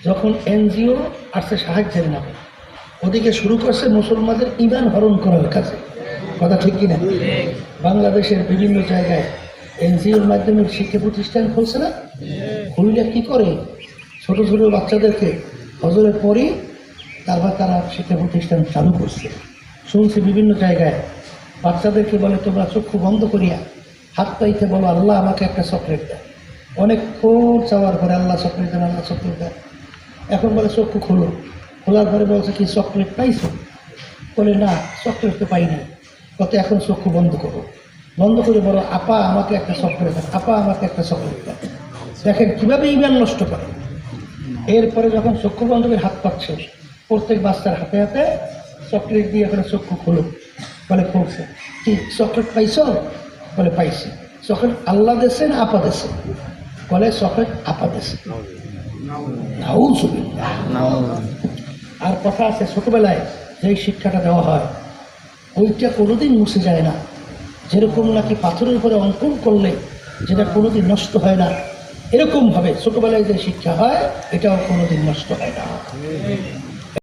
যখন এনজিও আসছে সাহায্যের নামে, ওদিকে শুরু করছে মুসলমানদের ইমান হরণ করার কাছে। কথা ঠিক কিনা? বাংলাদেশের বিভিন্ন জায়গায় এনজিওর মাধ্যমে শিক্ষা প্রতিষ্ঠান খুলছে না? খুললে কি করে? ছোট ছোট বাচ্চাদেরকে হজরের পরই তারপর তারা শিক্ষা প্রতিষ্ঠান চালু করছে। শুনছি বিভিন্ন জায়গায় বাচ্চাদেরকে বলে তোমরা চক্ষু বন্ধ করিয়া হাত পাইতে বলো আল্লাহ আমাকে একটা চকলেট দেয়। অনেকক্ষণ চাওয়ার পরে আল্লাহ চকলেট দেন, আল্লাহ চকলেট দেন। এখন বলে চক্ষু খোলো, খোলার পরে বলছে কি চকলেট পাইছো? বলে না, চকলেট তো পাইনি। কত এখন চক্ষু বন্ধ করো, বন্ধ করে বলো আপা আমাকে একটা চকলেট দেন, আপা আমাকে একটা চকলেট দেন। দেখেন কীভাবে ইমান নষ্ট করে। এরপরে যখন চক্ষু বন্ধ করে হাত পাচ্ছে, প্রত্যেক বাচ্চার হাতে হাতে চকলেট দিয়ে এখানে চক্ষু খোলো, বলে খুলছে। কি চকলেট পাইছো? বলে পাইছি। চকলেট আল্লাহ দেশে না আপা দেশে? বলে চকলেট আপা দেশে। আর কথা আছে ছোটবেলায় যে শিক্ষাটা দেওয়া হয় ওইটা কোনোদিন মুছে যায় না। যেরকম নাকি পাথরের উপরে অঙ্কন করলে যেটা কোনোদিন নষ্ট হয় না, এরকমভাবে ছোটবেলায় যে শিক্ষা হয় এটাও কোনোদিন নষ্ট হয় না।